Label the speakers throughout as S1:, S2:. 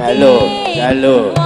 S1: Halo, halo.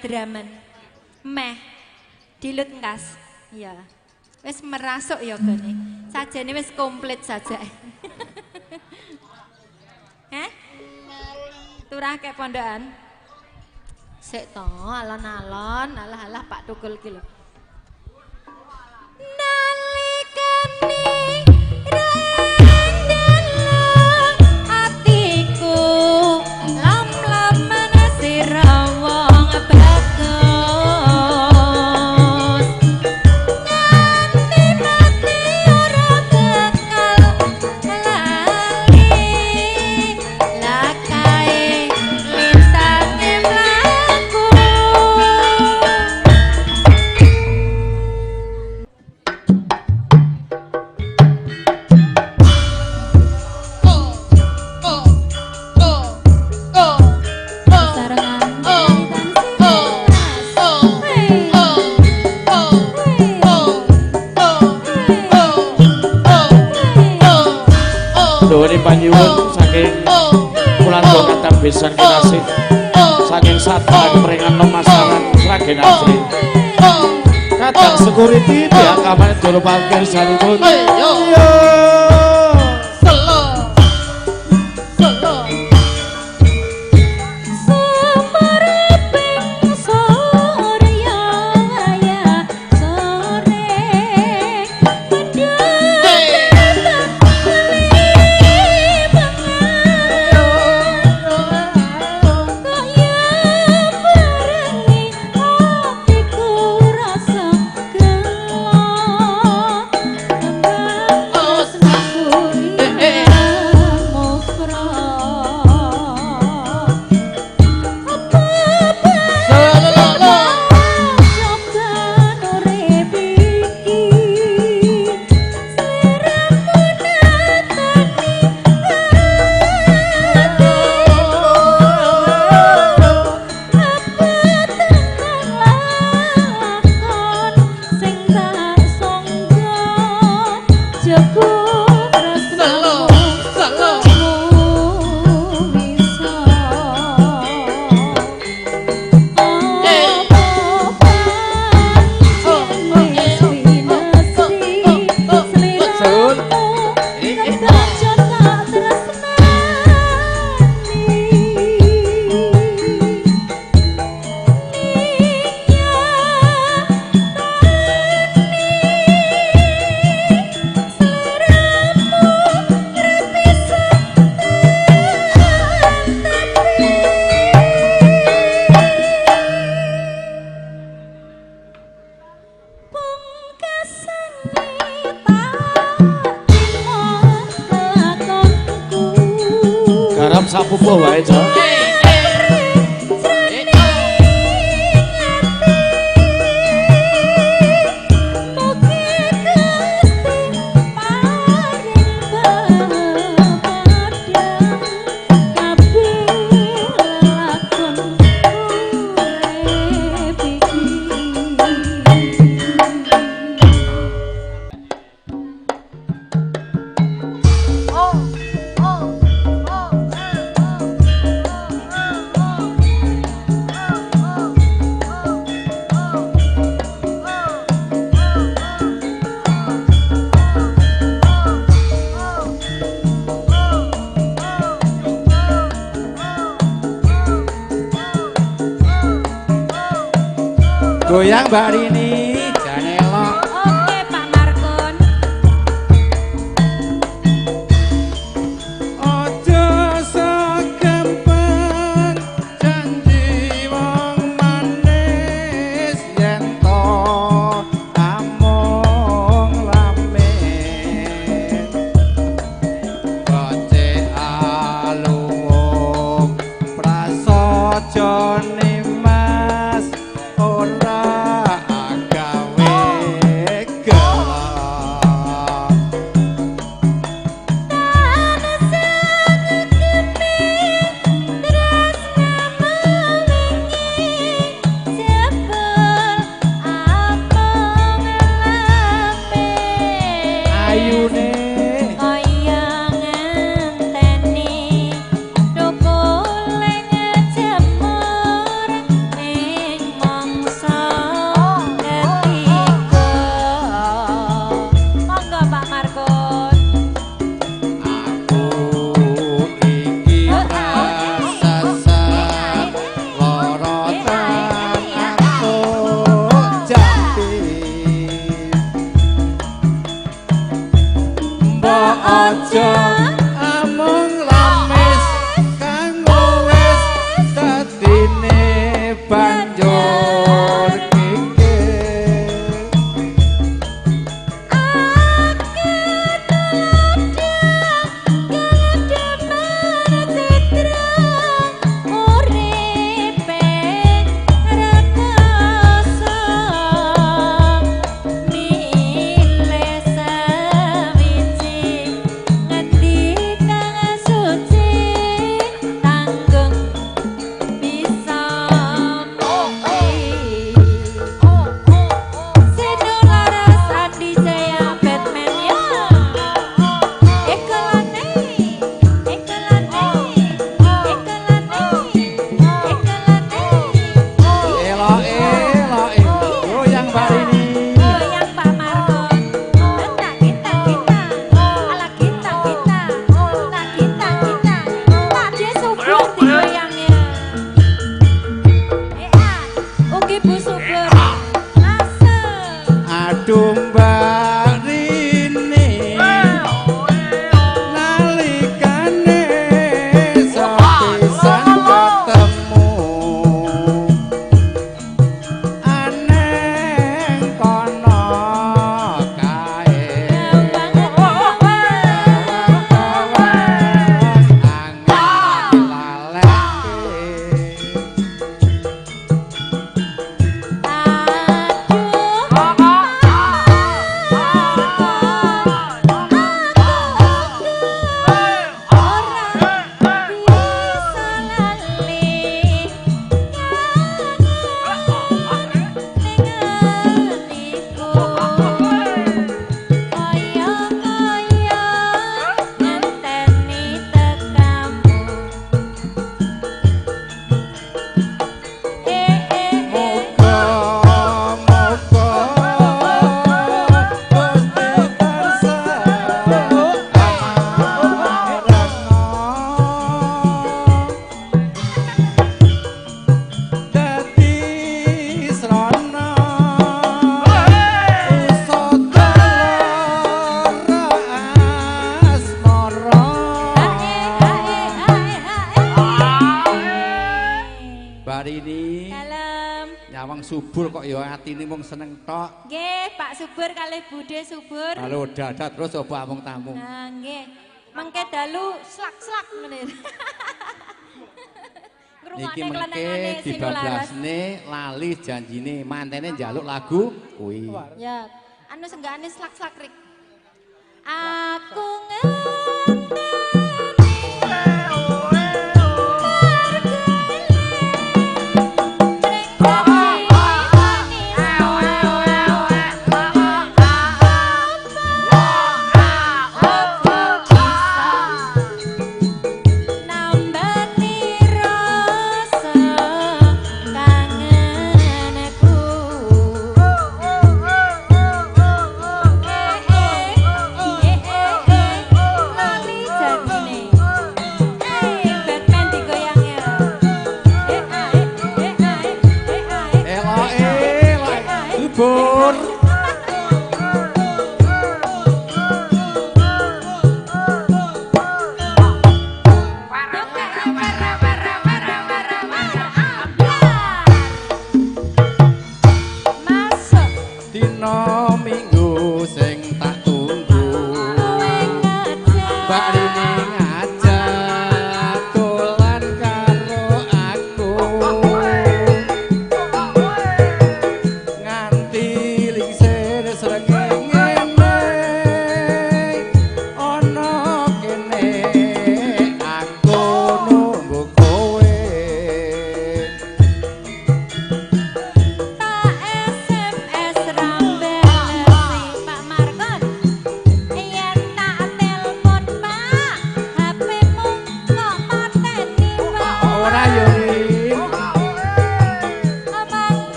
S2: Draman. Meh. Dilut ngas. Ya. Wis merasuk ya gone. Sajane wis komplit saja. Heh? Turahke pondokan. Sik to, alon-alon, alah-alah Pak Tukul ki lho. Nalikane
S1: panyuwun saking Kulanda Kadang Besan Kinasih saking Satwa Kepringan Pemasaran Sragen Asri Kadang Security pihak keamanan juru parkir salipun yo sapupuh wae Cok. Goyang Mbak Rini, Janelo.
S2: Oke Pak Markon.
S1: Ojo segampang janji wong manis yen to amung lamin. Boce alung prasaja nimas ora amung lamis kanggo wis dadine banjur kikir
S2: Ngerti
S3: Subur kok ya atine mung seneng tok.
S2: Nggih, Pak Subur kalih Bude Subur.
S3: Halo dadak terus coba amung tamu.
S2: Nah, nggih. Mengke dalu slak-slak ngene.
S3: Niki mengke dibablasne lali janjine mantene njaluk lagu kuwi.
S2: Ya, anu senggane slak-slak rik. Aku ngerti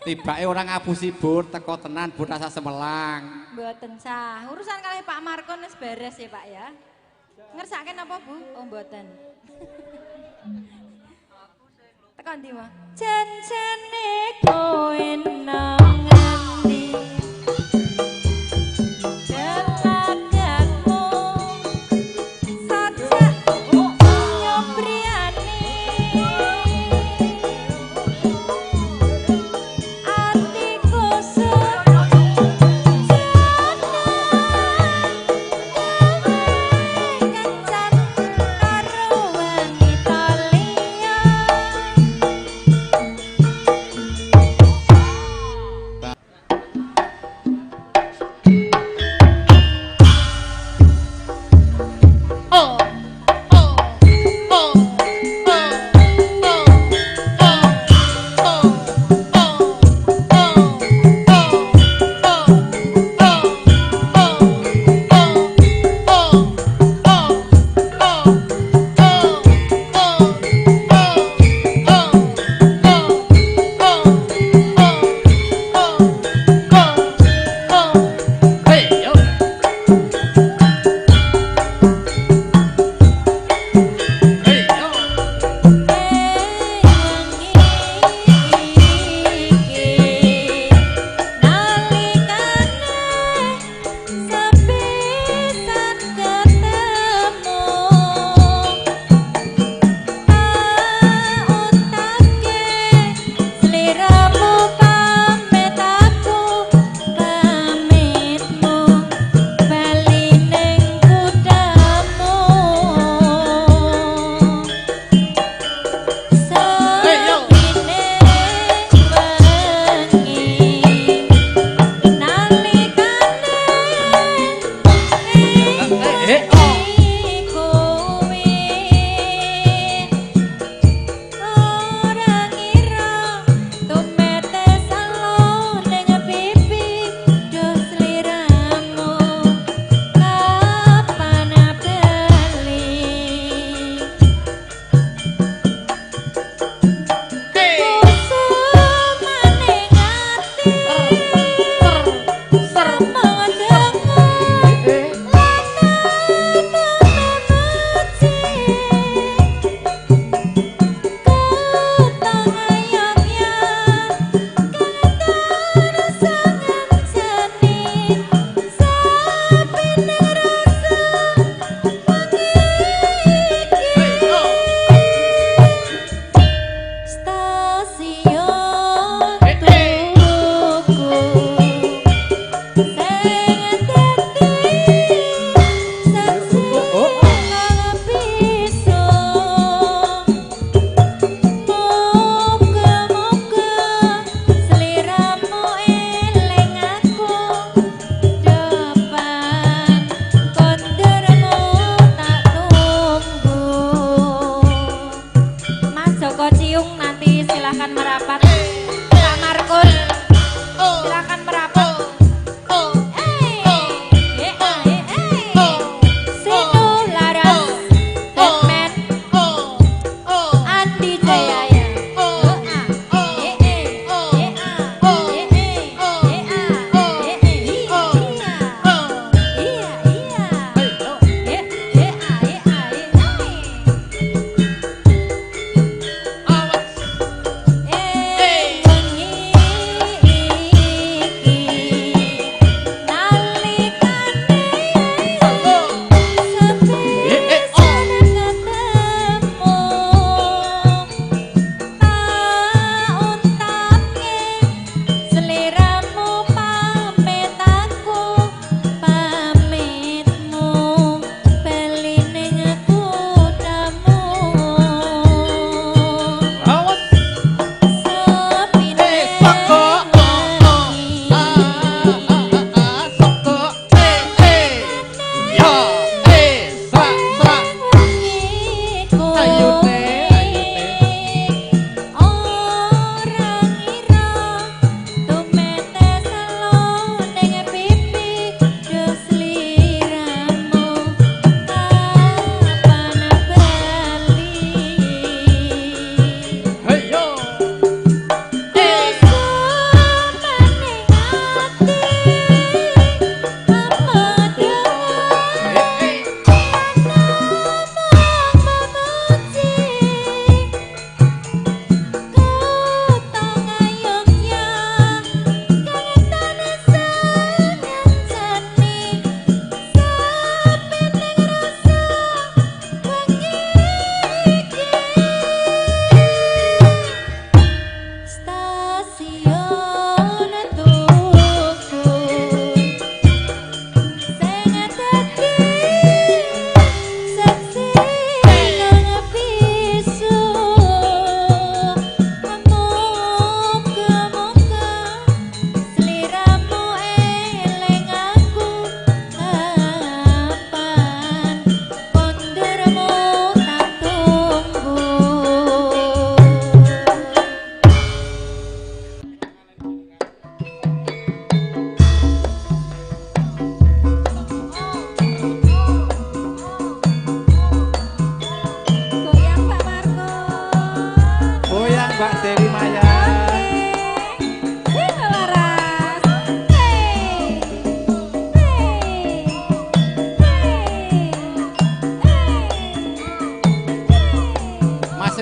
S3: tibake orang ngapusi Bur, teko tenan Bur rasa semelang.
S2: Mboten sah. Urusan kalih Pak Markon wis beres ya, Pak ya. Ngersake napa, Bu? Oh, mboten. Tekan ndi, Mas? Jan-jane kowe nang ngendi?
S4: Tali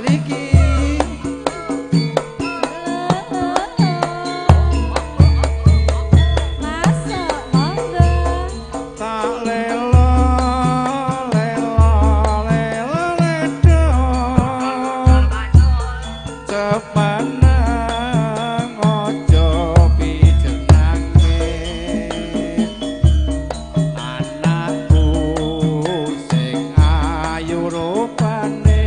S3: mriki
S2: Masuk monggo.
S1: tak lelo lelo lelo ledo cepanang ojo pijenake anakku sing ayu rupane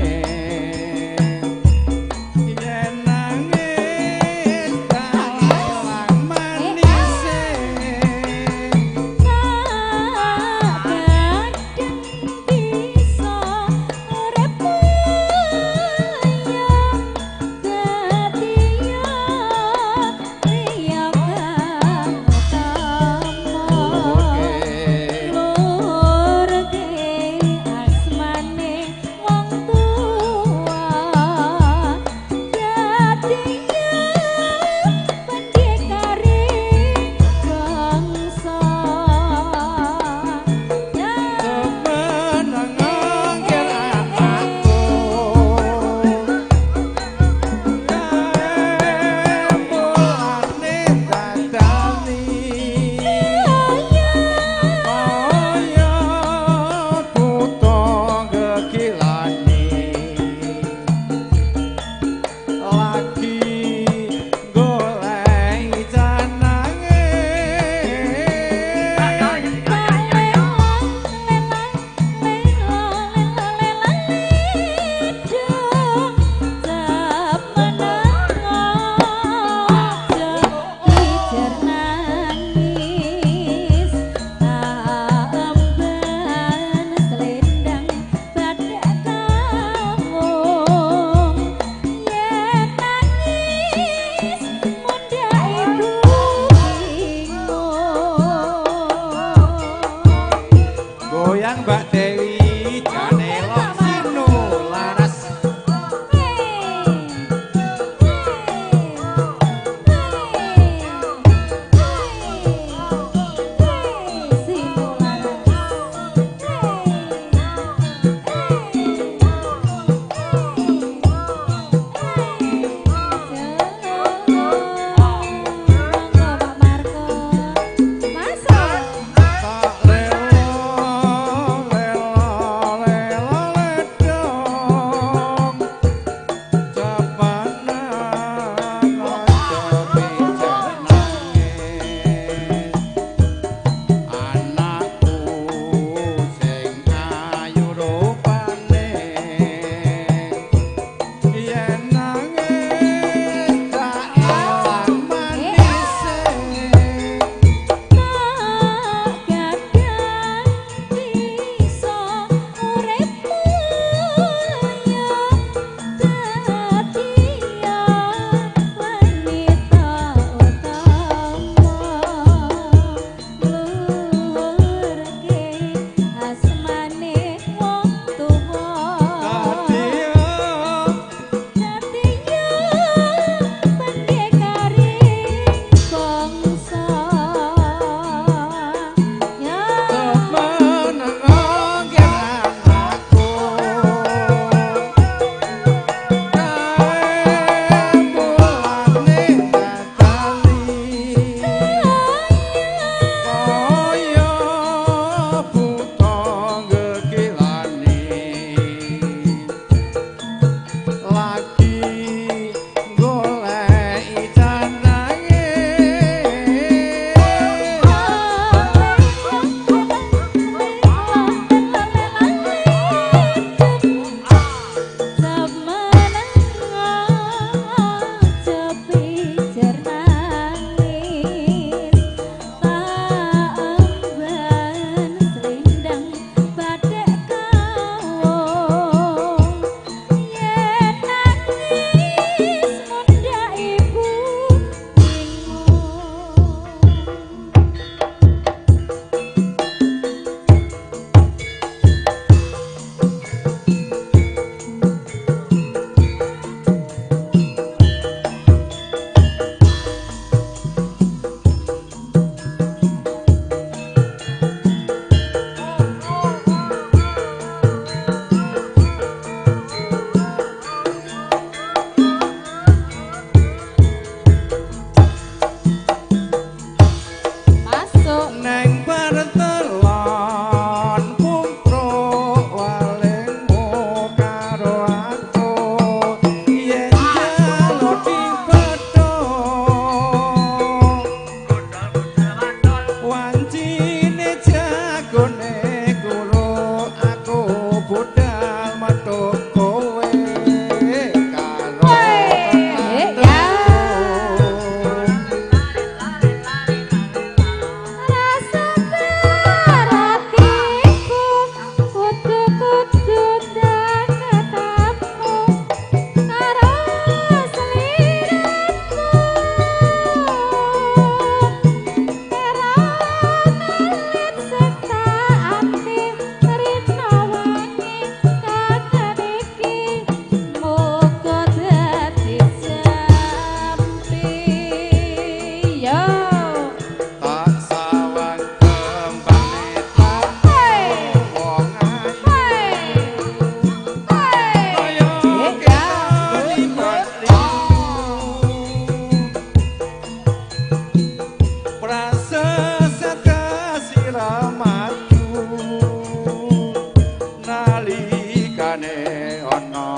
S3: jane ana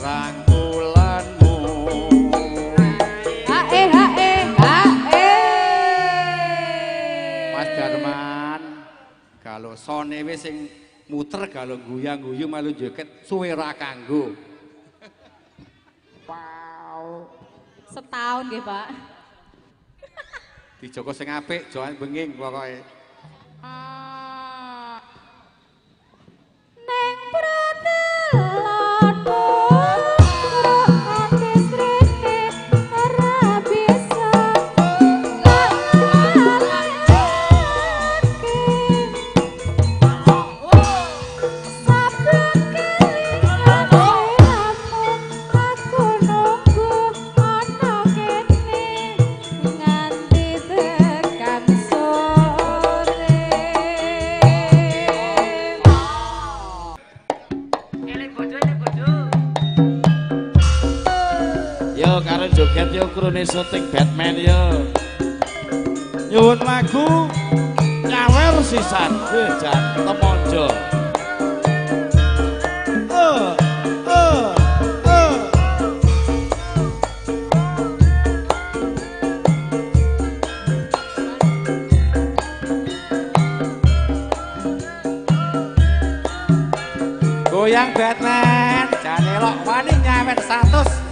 S3: rangkulanmu
S2: hae
S3: Mas Darman kalau sone wis sing muter kalau guyang-guyu malu joget suwe ra kanggo
S2: setahun nggih Pak
S3: dijogo sing apik joan benging pokoke
S2: neng pratelodo
S1: karo joget yo krune syuting Batman yo nyuwun lagu nyawer sisan jan temonjo
S3: goyang Batman jan elok wani nyawer 100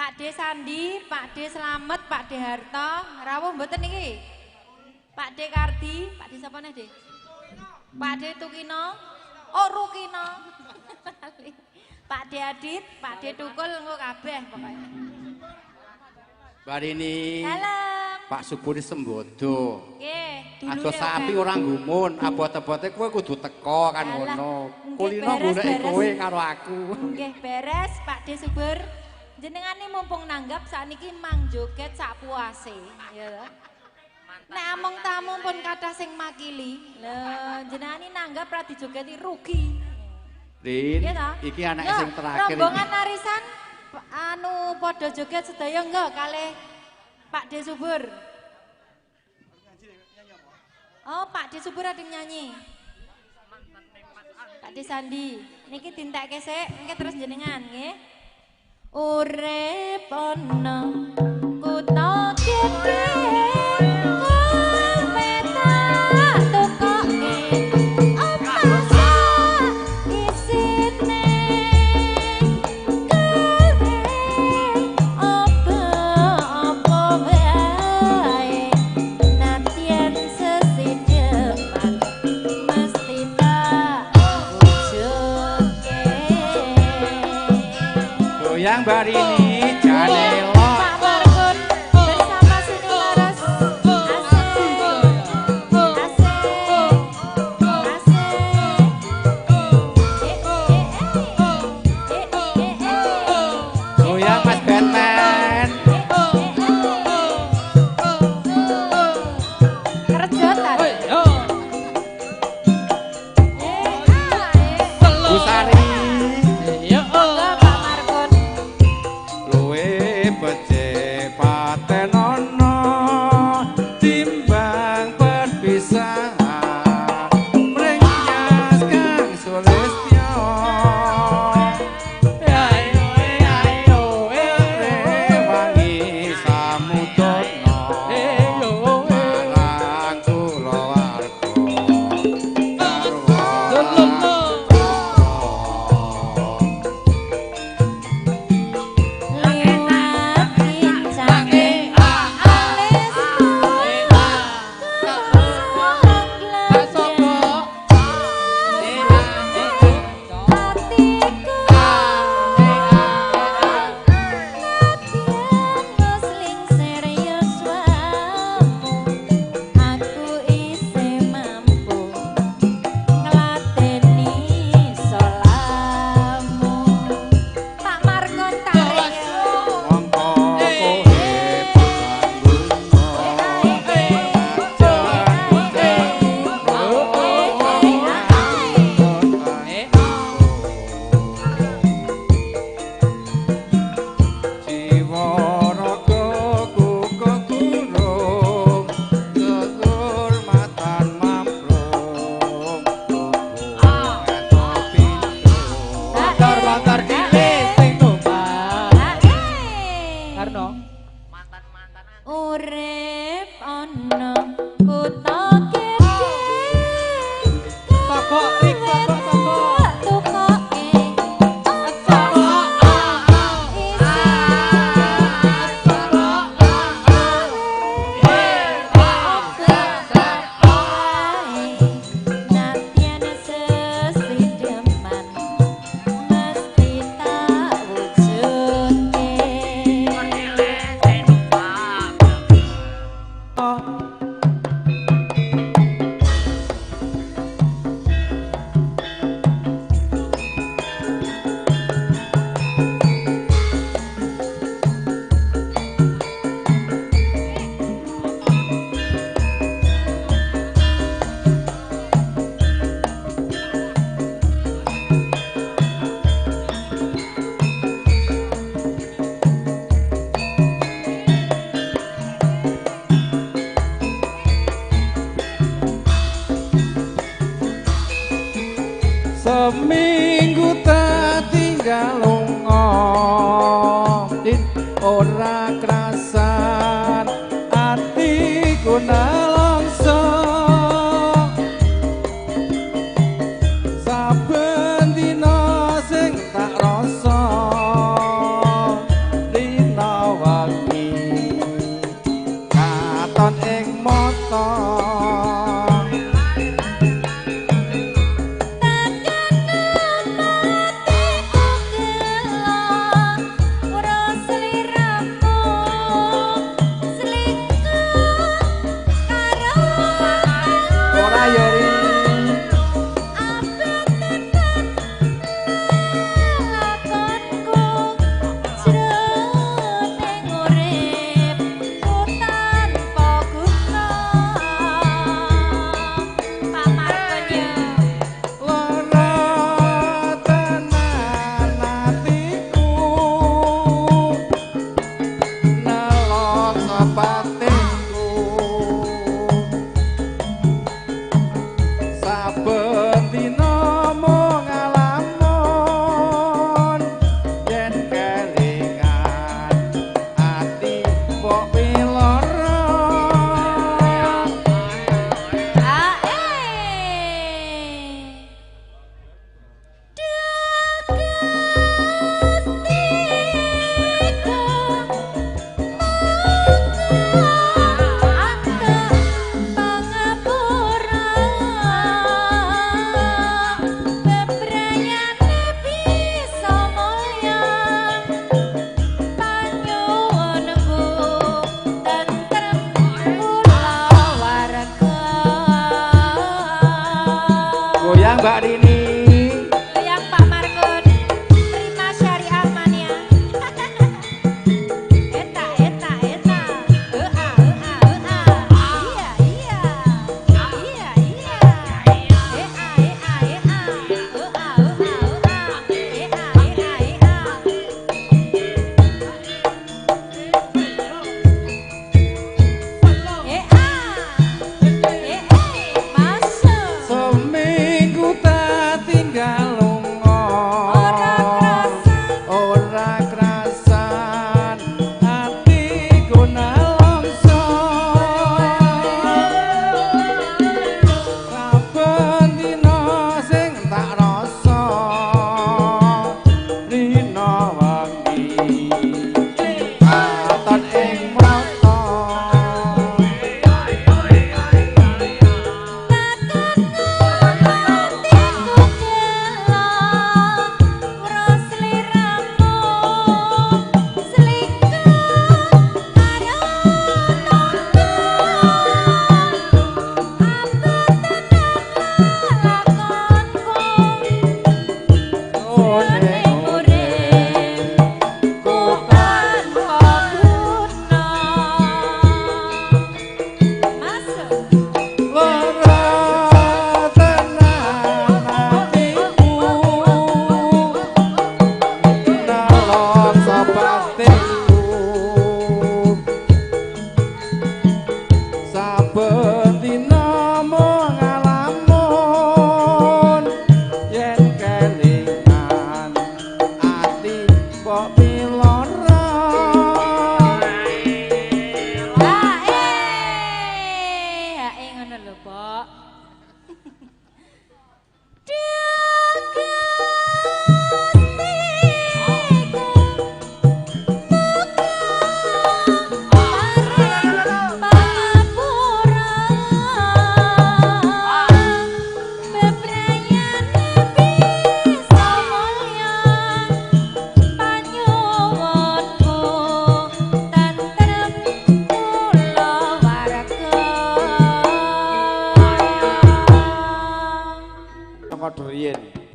S3: Pak D Sandi, Pak D Slamet, Pak D Harto, rawuh mboten niki. Pak D Kardi, Pak D sapa neh, Dik? Pak D Tukino, oh Rukino. Pak D Adit, Pak D Tukul engko kabeh pokoknya. Bar ini
S2: Salam.
S3: Pak Subur sembodo.
S2: Nggih,
S3: aja sapi ora gumun, abot-abote kowe kudu teko kan ngono. Kulino golek kowe karo aku.
S2: Nggih, beres Pak D Subur. Jenengane mumpung nanggap sakniki mang joget sak puase, ya. Nek among tamu pun kathah sing makili. Lho, jenengane nanggap ra dijogeti rugi.
S3: Rin, iki anak sing terakhir.
S2: Rombongan arisan anu padha joget sedaya enggak kalih Pak D Subur. Oh, Pak D Subur ada nyanyi. Pak D Sandi, niki dintekke sik, engke terus jenengan nggih. Urip ana kutha gedhe
S3: yang bar ini jane
S2: Pak Margun bersama Sini Laras. Asik. Asik. Asik.
S1: Sari.
S4: Yo.
S2: Monggo Pak Markun.
S1: Luwe becik paten ana timbang perpisahan mringkas Kang Sulistyo. Wangi samudana marang kulawarga.
S2: Liwat kincake alis Pak Markon tarik.
S1: Mongko
S4: Motor cilik sing numpak. Karno.
S2: Urip ana kutha gedhe
S4: Toko rik toko.
S2: tukoke Natyan sesideman mesti tak wujudke.
S1: Seminggu tak tinggal lunga Din ora krasan atiku nalongso saben dina sing tak rasa dina wengi katon ing mata ora yori lara tenan atiku nelongso batinku saben dina mung ngalamun yen kelingan ati mbok piloro goyang Mbak Rini
S2: Yang Pak Markun, terima syariah mania. Eta. Iya. Ea.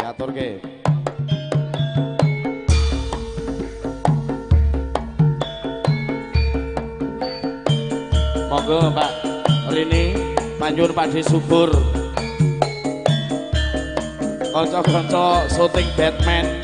S1: Diaturke. Monggo Mbak Rini, panjur Pakde Subur. Kanca-kanca syuting Batman.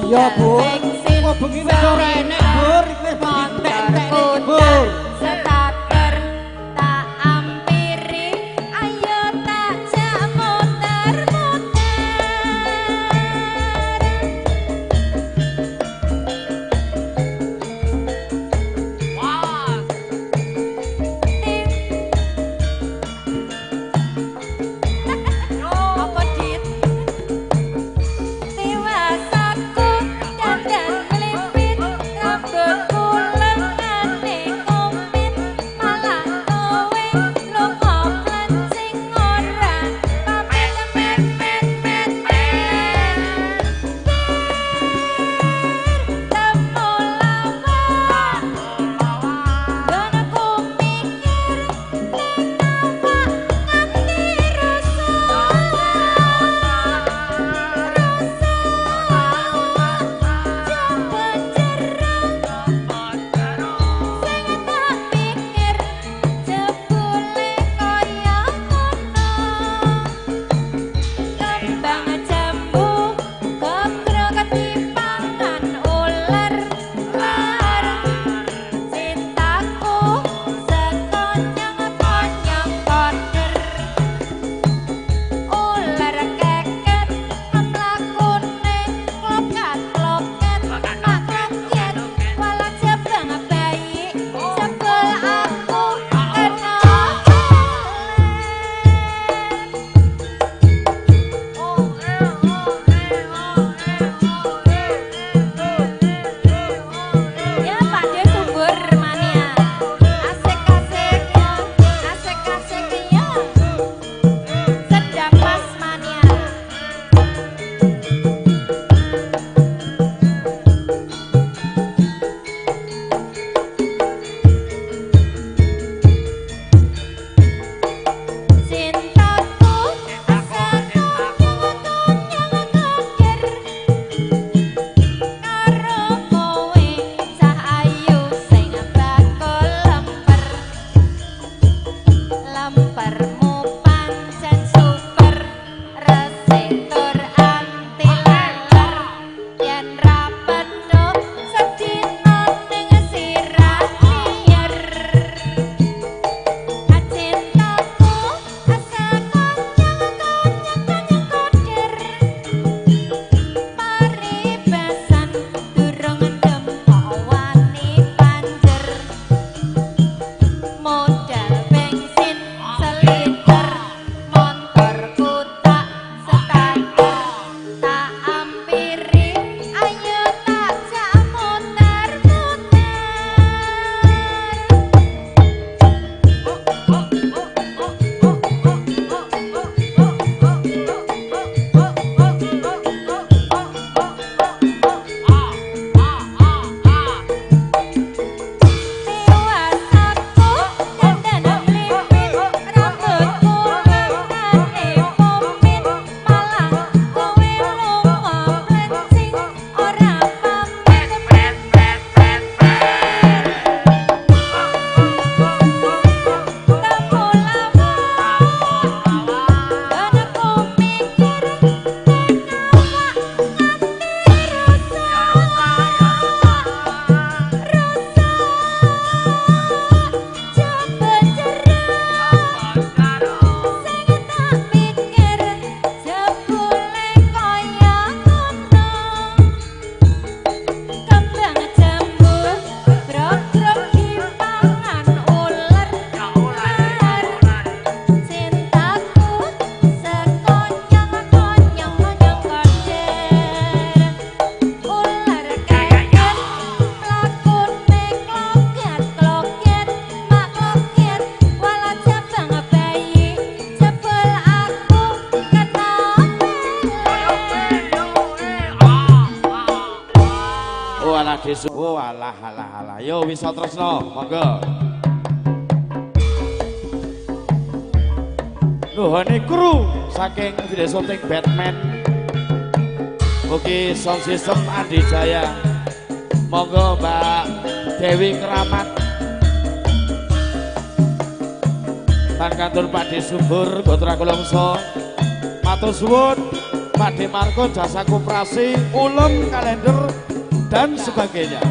S4: Ya Bu, kok begini sore enek Bur, wis entek-entek iki Bur.
S2: Setater tak ampiri, ayo tak jak muter-muter. Apa dit? Dewasaku dandan melipit, rambutku lengan
S1: Desu. Oh alah. Yo wisa tresno, monggo. Nuhone kru saking video syuting Batman. Mugi sound system Andi Jaya. Monggo Mbak Dewi Keramat. Tan kantor Pak De Subur Gotra Kolongso. Matur suwun Pak De Marko jasa koperasi, ulem kalender dan sebagainya.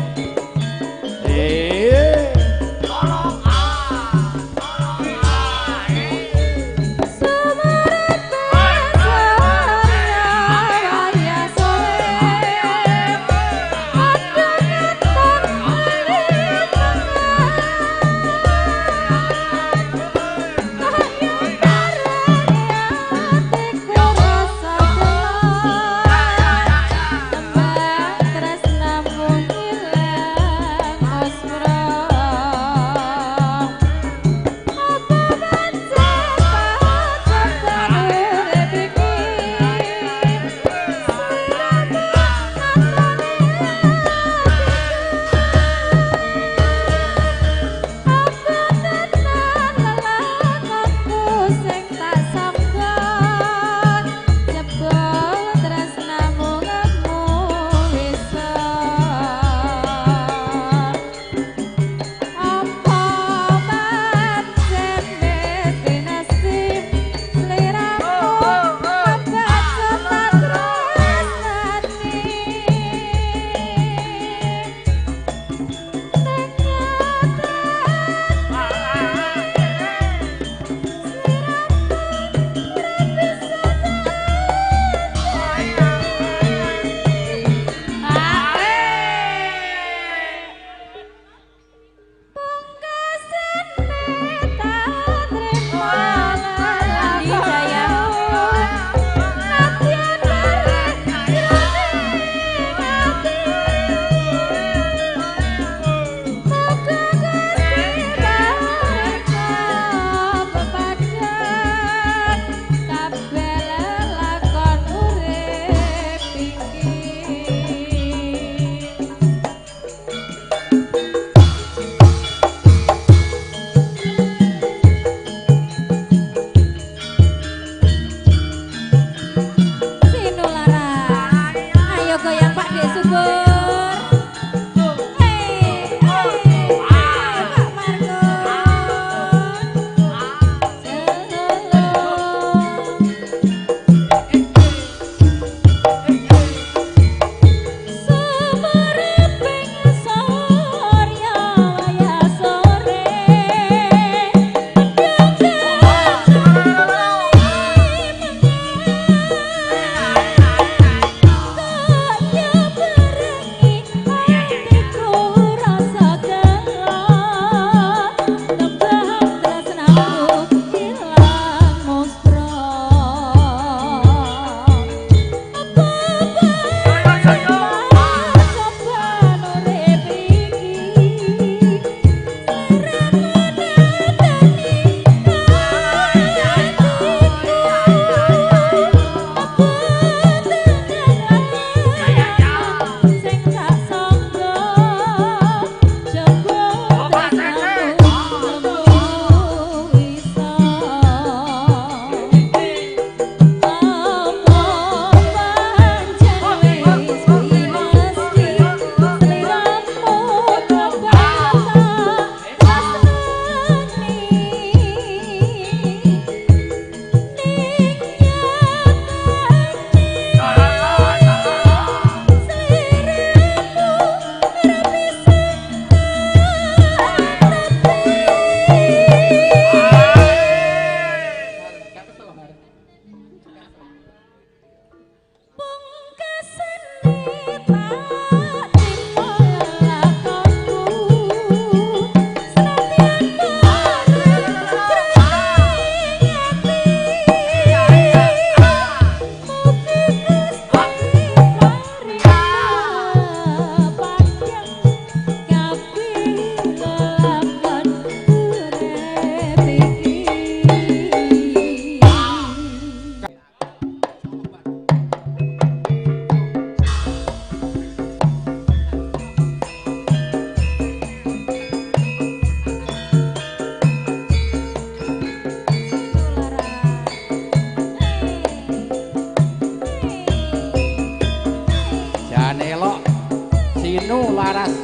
S1: Sinu Laras.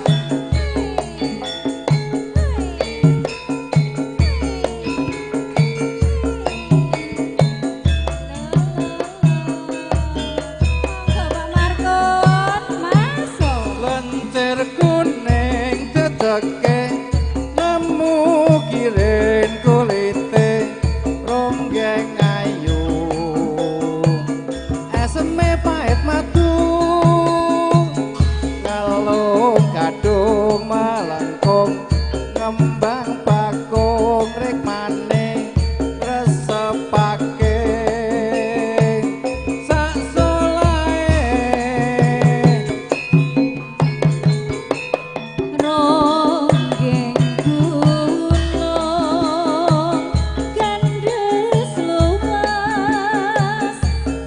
S2: Bapak Markon masuk.
S5: Lencer kuning teteke nemu kirin kulite ronggeng ayu eseme pahit madu kalau kadung malangkung ngembang bakung rek maneh resepake sak solae
S2: Ronggeng gunung gandes luas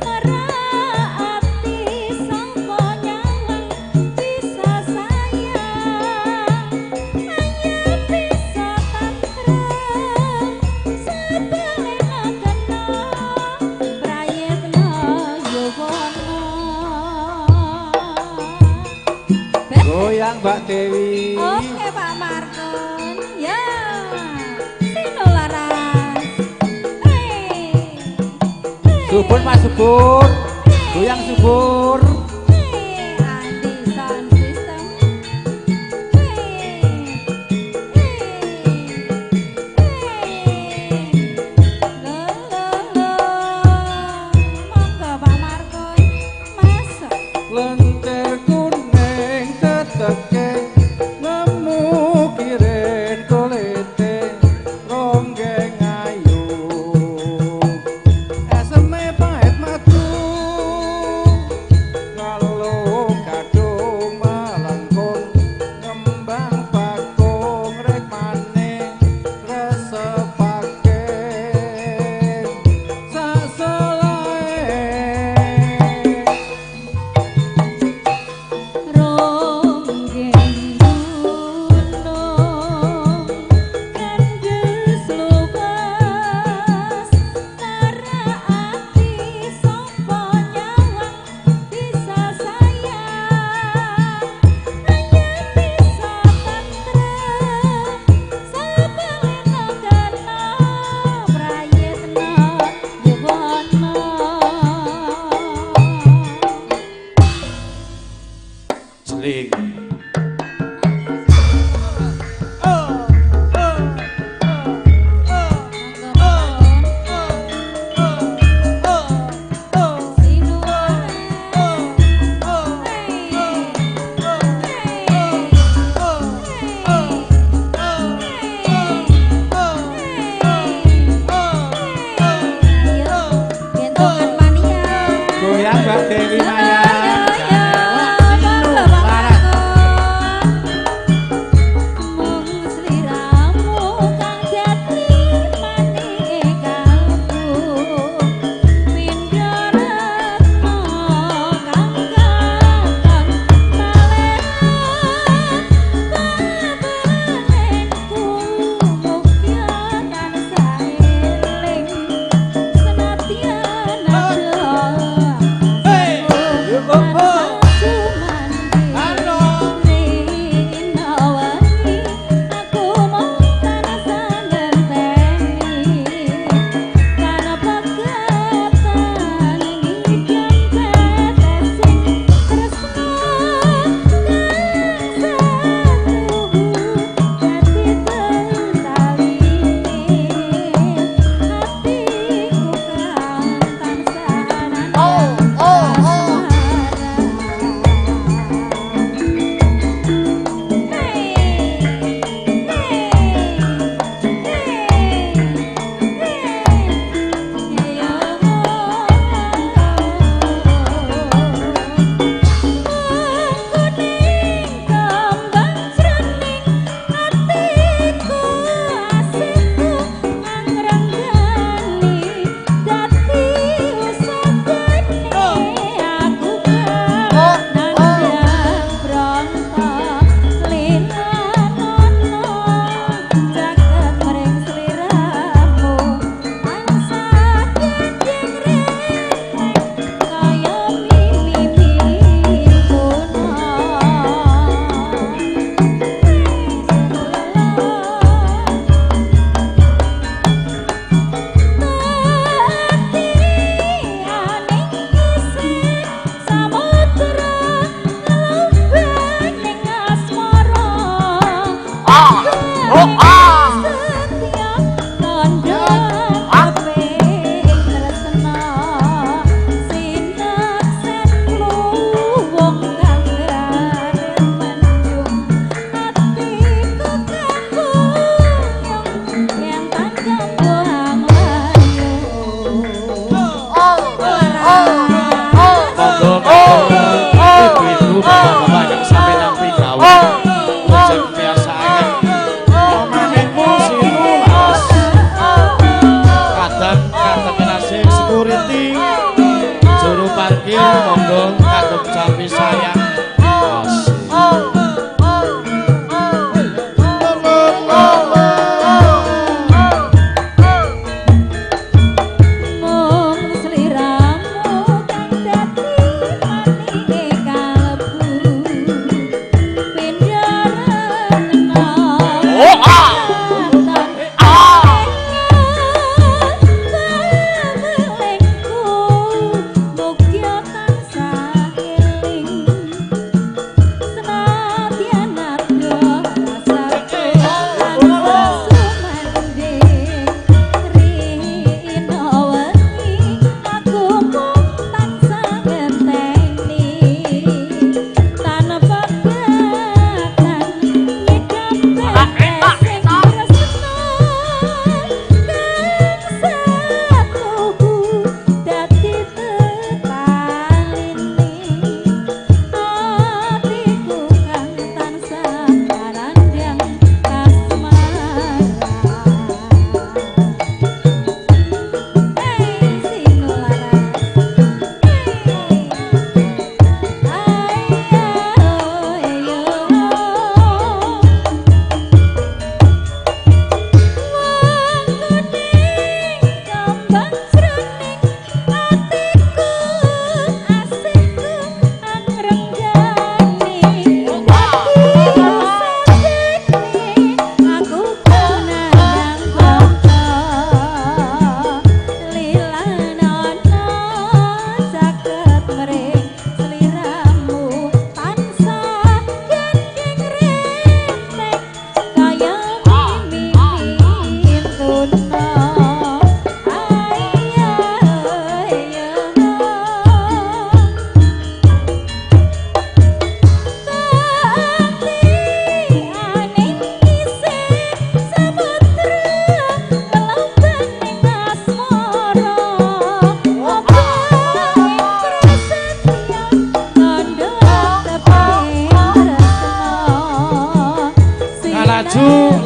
S2: meraati sangko nyawang bisa sayang hanya bisa tantrem sebalena kena prayitna yowono.
S5: goyang Mbak Dewi.
S2: Oke Pak Markon, ya Sinu Laras.
S5: Subur Mas Subur, goyang subur.
S2: Andi sound system. Monggo Pak Markon masuk.
S5: Lencer kuning teteke nemu kirin kulite ronggeng ayu eseme pahit madu kalau kadung malangkung ngembang bakung rek maneh resepake sak solae
S2: Ronggeng gunung gandes luas meraati sapa nyawang bisa sayang hanya bisa tantrem sebalena kena prayitna yowono.
S1: Seling.
S5: goyang Mbak Dewi Maya.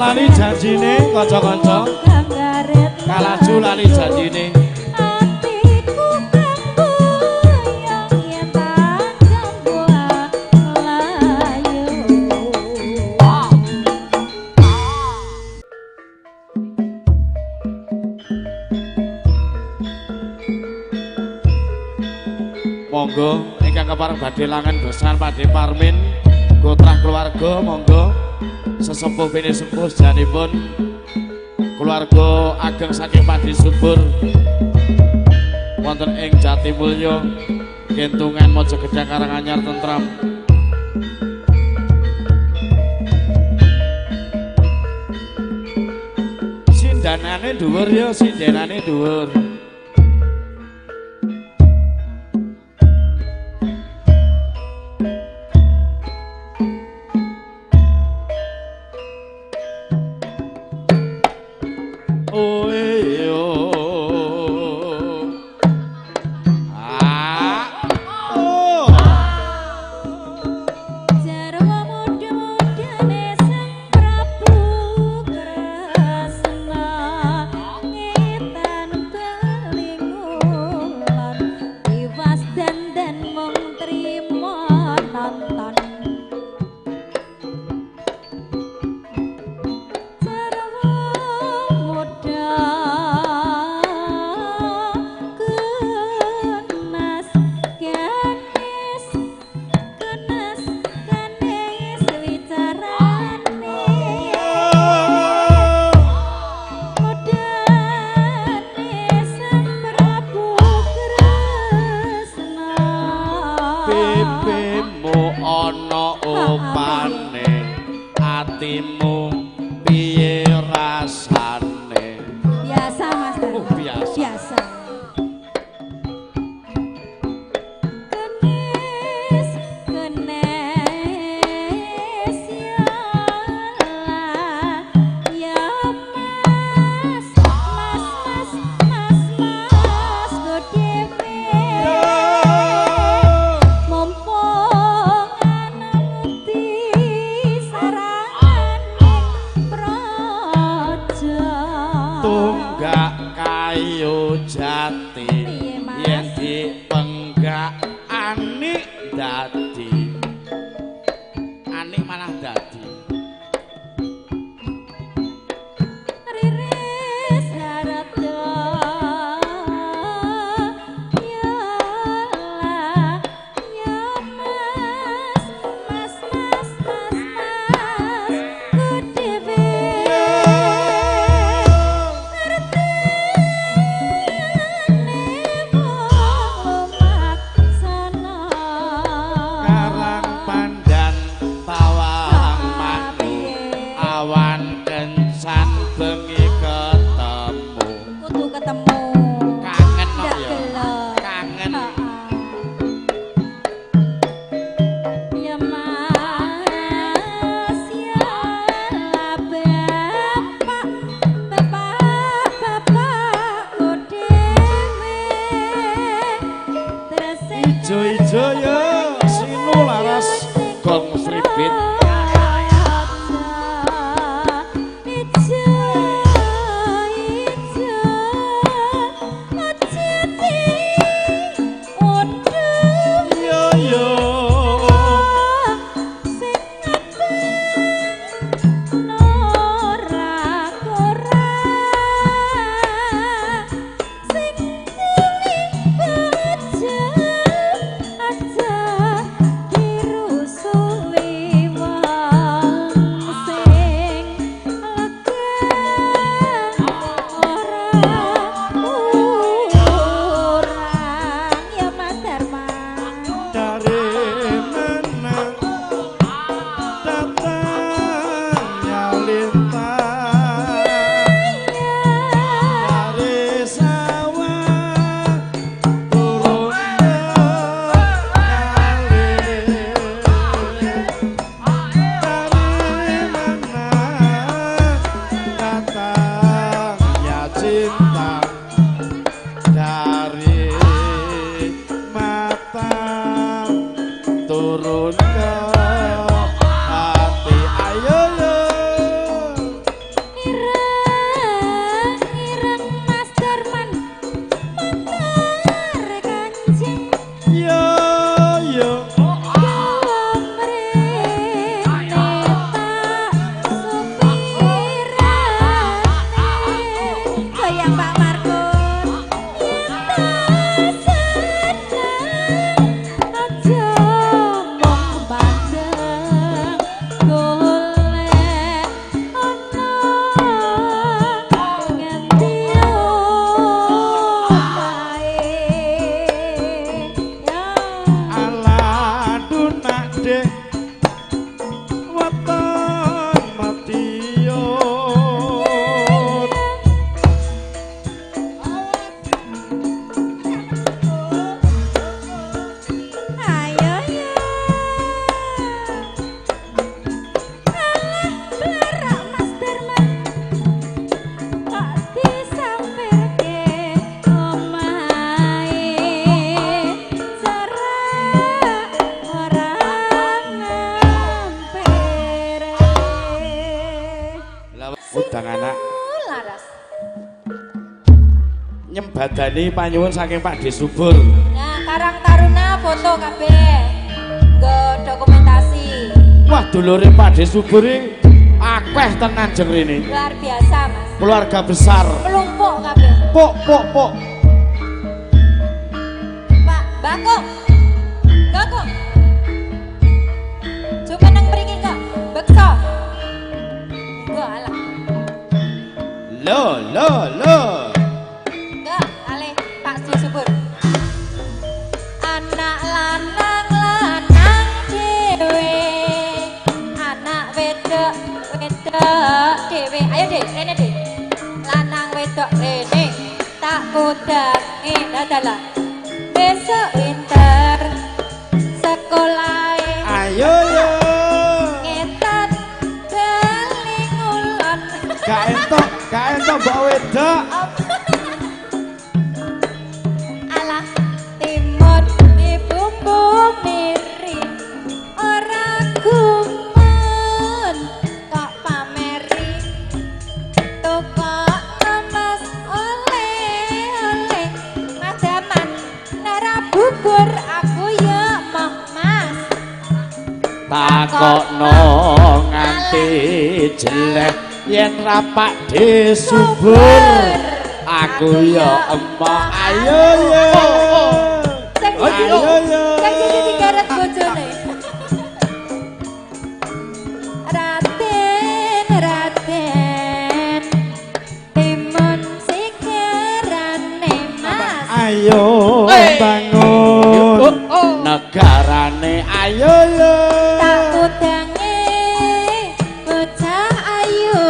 S1: lali janjine kanca-kanca. Kalaju lali janjine. Monggo ingkang kepareng badhe langen besan Pakde Parmin gotrah keluarga monggo sesepuh bini sepuh janipun keluarga ageng saking Pakde Subur wonten ing Jatimulya Gentungan Mojogedhang Karanganyar tentram sindanane dhuwur ya sindanane dhuwur. kadang anak
S2: Laras.
S1: nyembadani panyuwun saking Pak De Subur.
S2: Nah, Karang Taruna foto kabeh. Nggo dokumentasi.
S1: Wah, dulure Pak De Subur akeh tenan jeng rene.
S2: Luar biasa, Mas.
S1: Keluarga besar.
S2: Melumpuk kabeh.
S1: Pok.
S2: Pak, Bakok. Bakok. Coba nang mriki kok. Beksa. Nggo alah.
S1: Lo.
S2: Nggo ale Pak De Subur. Anak lanang dhewe. Anak wedok dhewe. Ayo, Dek, rene, Dek. Lanang wedok rene tak kodangi dadalah. Besok winter sekolah
S1: Ayo yo.
S2: ngetan beling ulon.
S1: Gak entok mbok wedok.
S2: Alah timun dibumbu miring ora gumun kok pameri toko emas oleh madaman nara bubur aku ya mah Mas.
S1: Takokno nganti jelek yen ra Pak De Subur. Aku ya emah. Ayo yo.
S2: Sing
S1: Ayo yo.
S2: sing siji digaret bojone. Raden timun sikerane Mas.
S1: Ayo bangun negarane. Ayo yo.
S2: Tak kudangi bocah ayu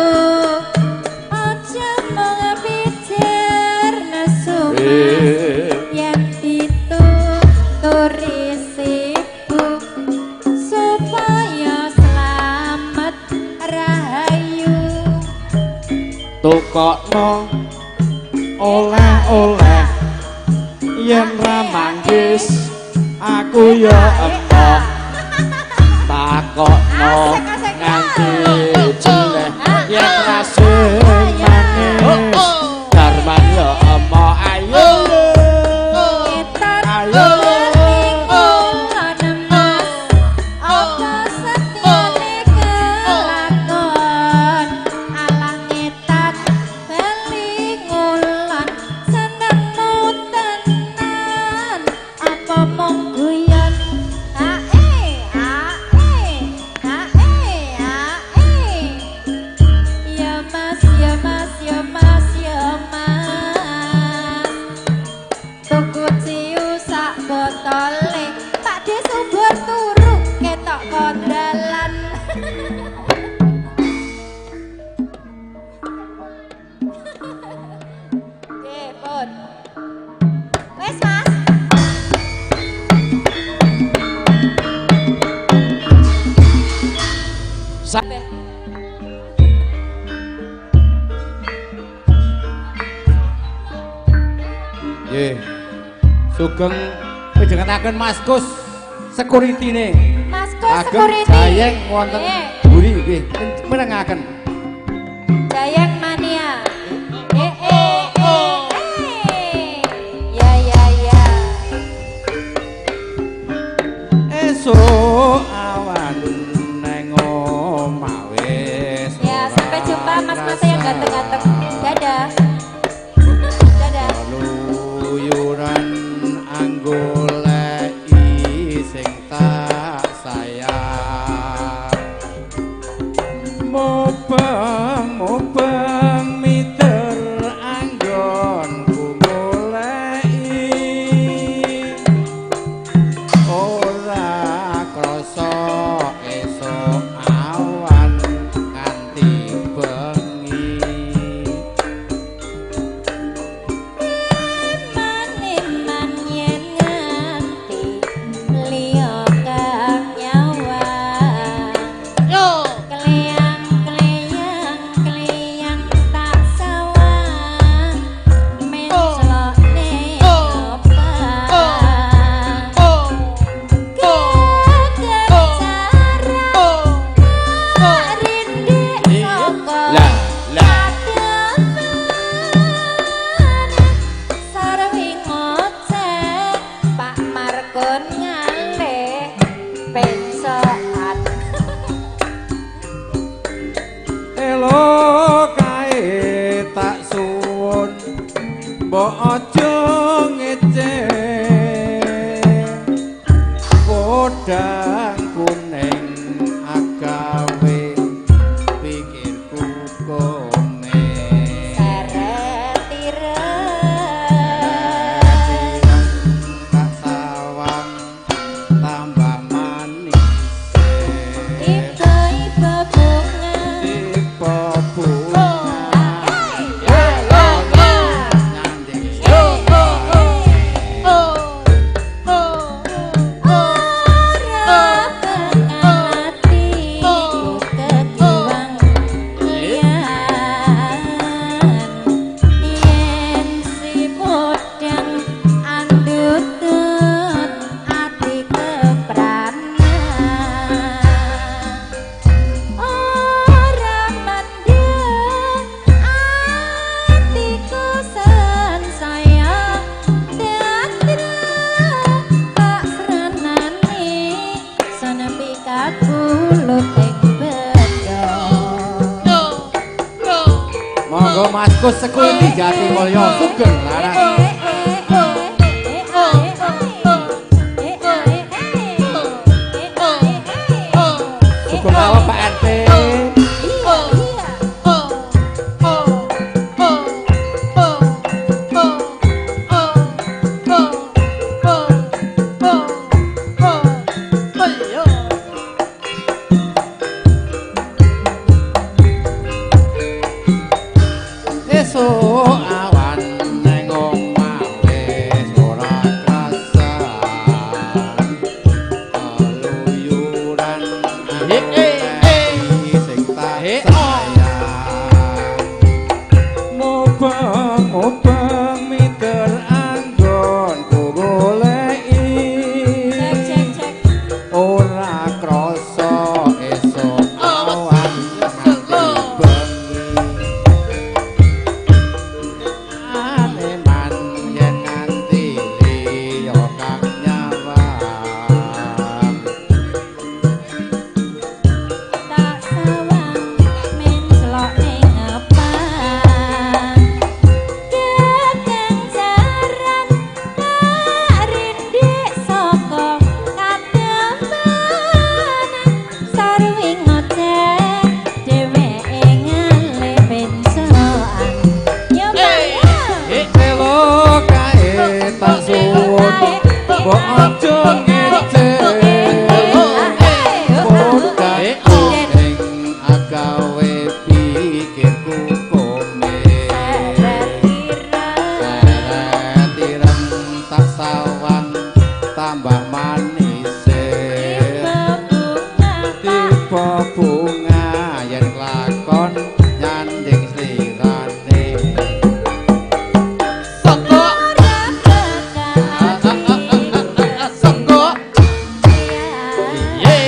S2: aja mung pijer nesu yang dituturi sibuk supaya selamat rahayu.
S1: Tukokno oleh-oleh yen ra manggis aku ya emah. Takokno nganti jelek yen rasih manis darman ya emah. Ayo ayo
S2: Tuku ciu sak botole Pak De Subur turu ketok kondalan. Nggih, Pun. Wes, Mas.
S1: Sa-
S5: Nggih. Sugeng panjenengaken Mas Kus security-ne.
S2: Mas Kus
S5: Ageng
S2: security.
S5: Jayeng wonten
S2: Nggih.
S5: Buri nggih menengaken.
S2: Jayang mania. Ya.
S5: Esuk awan neng omah wis.
S2: Ya, sampai jumpa mas-mas yang ganteng-ganteng. Dadah. Dadah.
S5: Luyuran anggoleki sing tak sayang. Mubeng miter anggonku goleki. Ora krasa esuk awan nganti bengi. mbok aja ngece podang kuning agawe pikirku kome tak sawang tambah manis
S2: Iba-iba bunga
S5: tipe bunga Monggo Masku Sekuliti Jatimulya Sugeng Larang Sugeng Awa Pak RT esuk awan neng omah wis ora krasan keluyuran sing tak sayang mubeng miter anggonku goleki ora krasa esuk awan nganti bengi aneman yen nganti liya kang nyawang
S2: tak sawang mencelok ning ngepang kakang jaran tak rindik saka katembanan sarwi ngoceh dheweke ngale bensoan
S5: telo kae tak suwun mbok aja ngece podang kuning agawe pikirku kome tirem tak sawang tambah manis tipe bunga yen lakon nyanding slirane sengko sengko ye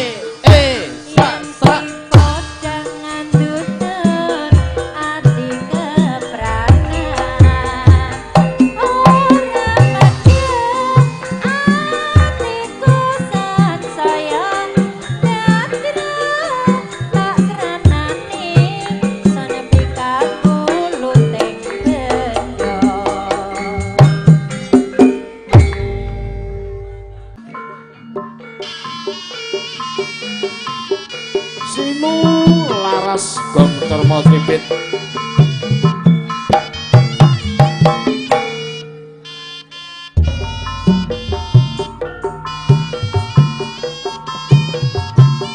S5: sak sak
S1: Sinu laras gong termo tripit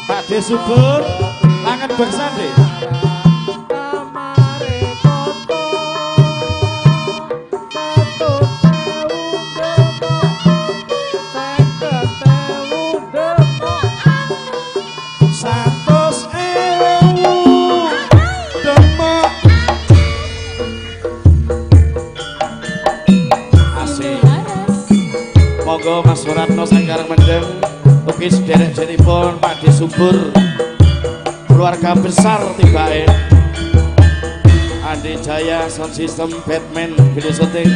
S1: Pak De Subur langan bersande Santos demak asik monggo Mas Suratno Sanggarang Mendem ugi sederek-sederekipun Pak De Subur keluarga besar tibake Andi Jaya Sound System Batman video syuting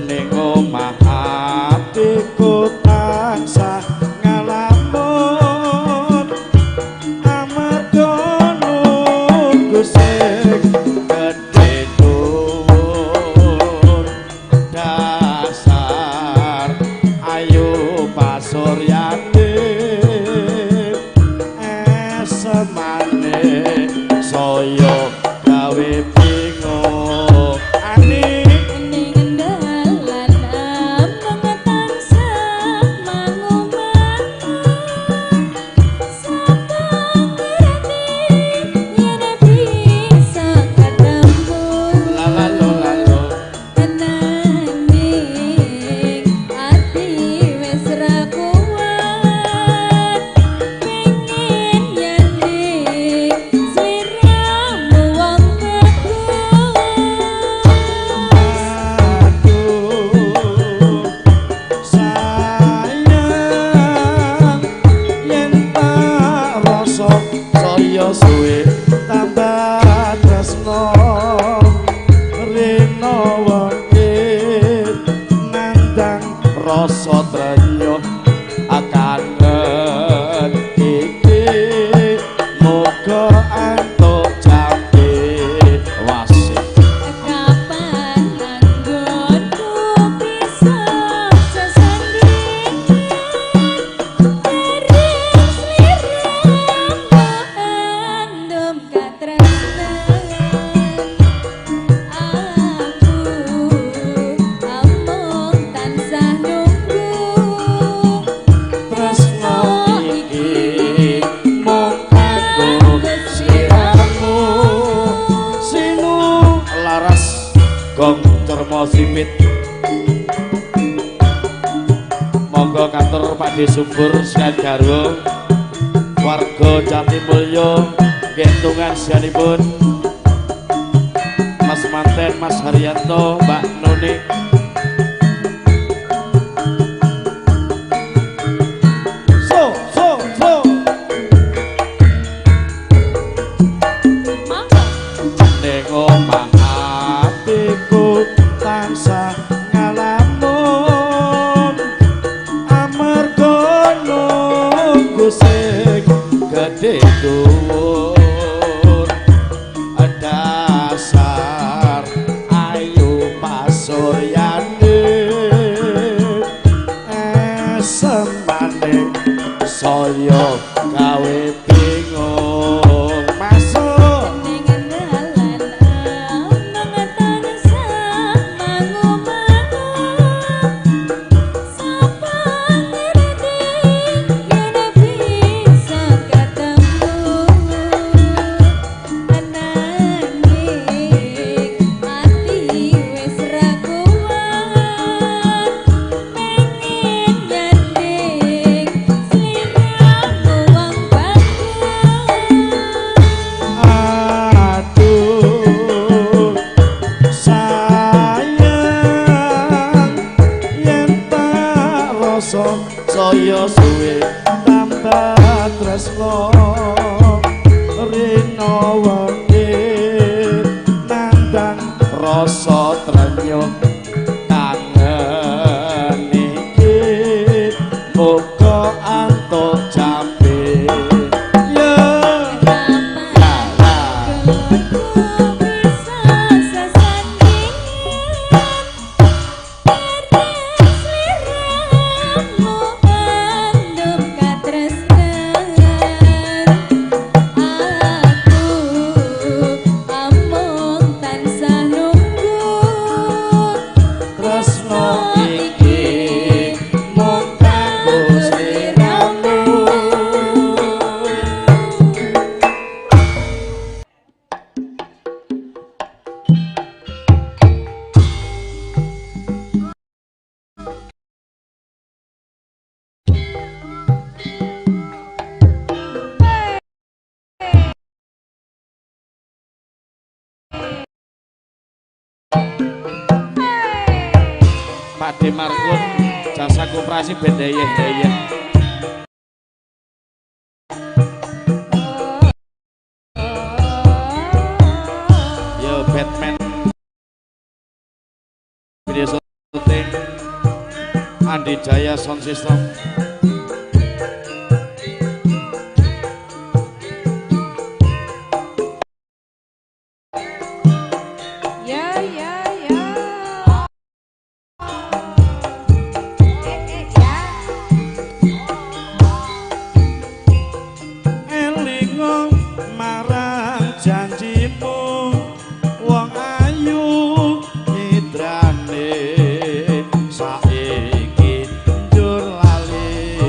S1: ning omah semane saya gawe bingung ani
S3: ning dalan amang tansah mangumangu sapa ngerti yen bisa ketemu
S1: lalu
S3: nanging ati wis ra kuat pengen nyanding sliramu wong
S1: aduh sayang yen tak rasa saya suwe tambah tresno rena wengi nandang rasa trenyuh kangen iki muga antuk jambe wasih
S3: kapan anggonku bisa sesanding bareng sliramu andum katresnan aku amung tansah nunggu
S1: tresno iki mung kanggo sliramu sinu laras gong cermo sipit monggo kantor Pakde Subur sekalian garwa warga Jatimulyo gentungan sianipun Mas Manten, Mas Haryanto, Mbak Nuni so ning omah atiku tansah ngalamun amarga nunggu sing gedhe dhuwur dasar ayu pasuryane semane saya gawe bingung masuk
S3: ning dalan amang tansah mangumangu sapa ngerti yen bisa ketemu nanging ati wis ra kuat pengen nyanding sliramu wong
S1: aduh sayang yen tak rasa saya suwe tambah tresno rena wengi nandang rasa trenyuh kangen iki muga antuk jambe ya tresno iki mung kanggo sliramu Pakde Margun jasa koperasi bendayeh-dayeh yo Batman video syuting Andi Jaya Sound System elingo marang janjimu wong ayu midrane saiki njur lali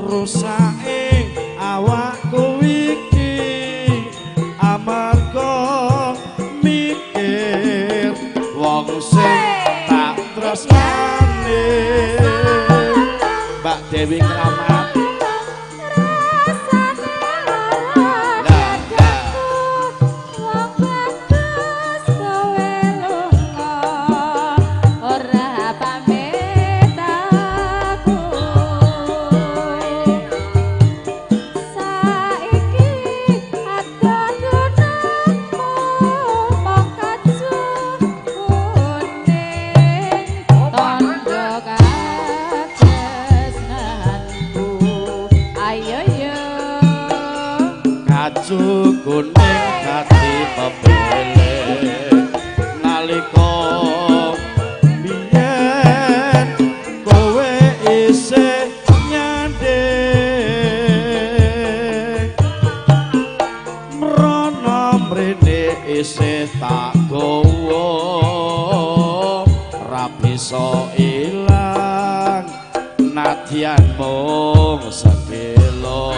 S1: rusake awakku iki amarga mikir wong sing tak tresnani Mbak Dewi Kramat kuning hati pepeleh nalika biyen kowe isih nyanding mrono mrene isih tak gowo ra bisa ilang nadyan mung sedelo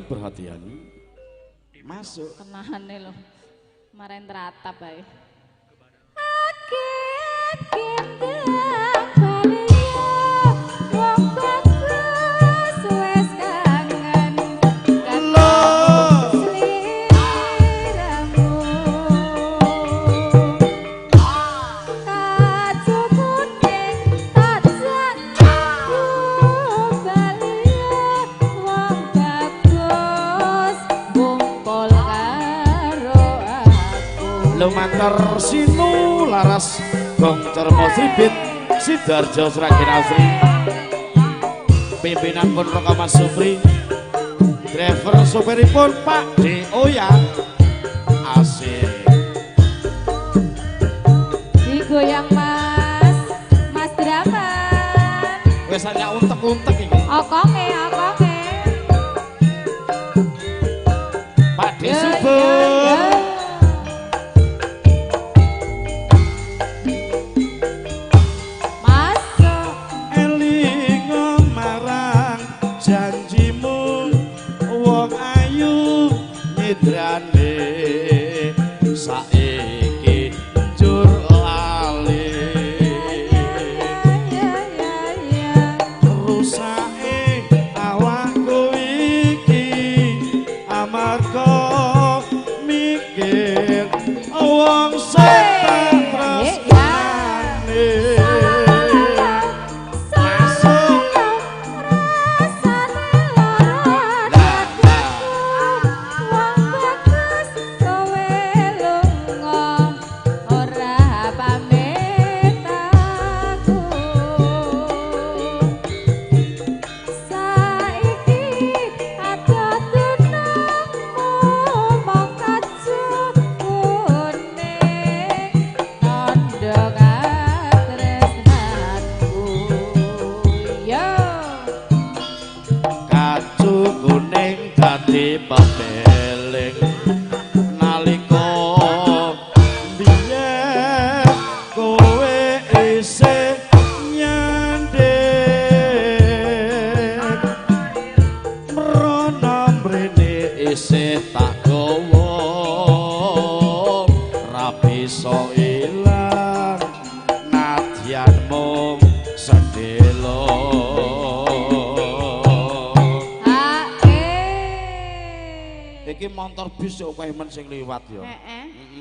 S1: perhatian masuk
S3: tenahane lho maren teratap bae
S1: lumantar sinu laras gong cermo sribit Sidarjo Sragen Asri pimpinan pun Rokamas Supri driver supiripun Pak D. Oya asik
S3: digoyang mas Draman
S1: wis hanya untek-untek iki
S3: okonge
S1: Pak D. Subur saiki njur lali rusake awakku iki amarga mikir wong sing tresnani pepeling nalika biyen kowe isih nyanding mrono mrene isih tak gawa ra bisa ilang nadyan mung sedelo iki motor bis yo akeh men sing liwat yo.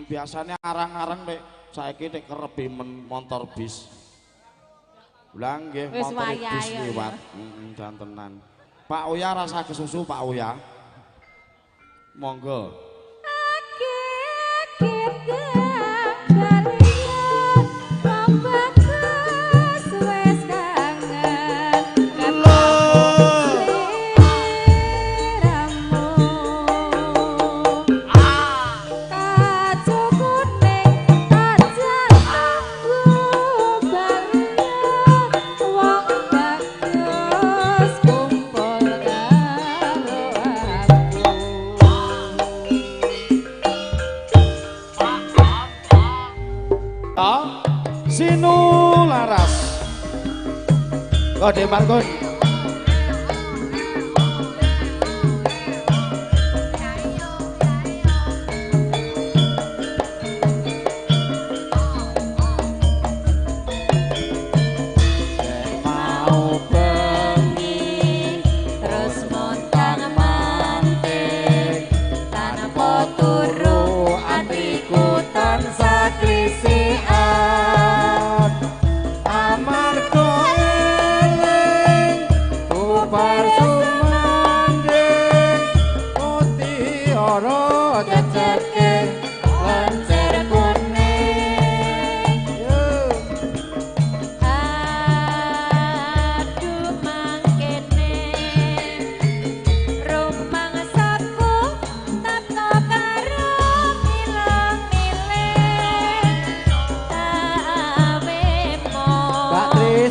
S1: Biasane arang-arang nek saiki nek kerebi motor bis. Lah nggih motor bis liwat. Dan tenan. Pak Uya rasa kesusu Pak Uya. Monggo. Sinu Laras Kode Margon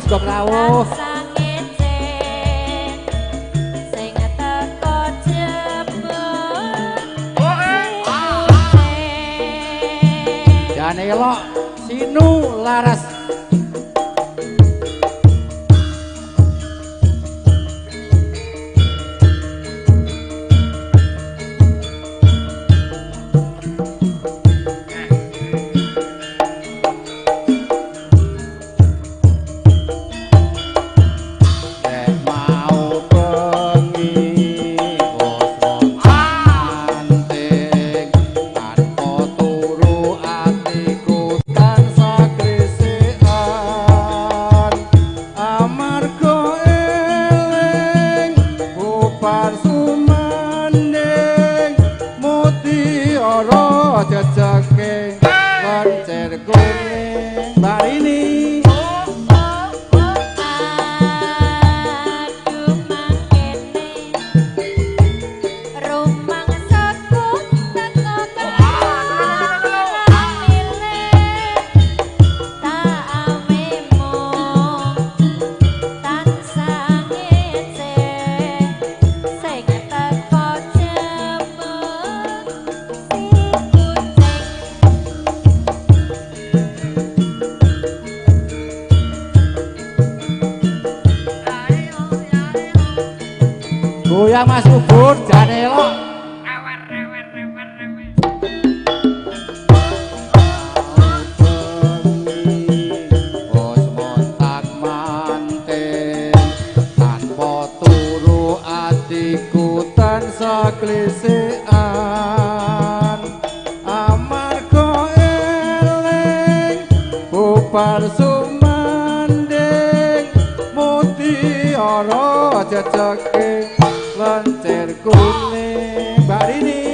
S4: Gom rawuh jane elok Sinu Laras jejake koncer kuning barini goyang Mas Ubur jane elok bos montak manten tanpa turu atiku tansah klisikan amarga eling bubar sumanding mutiara jejake Lancer kuning barini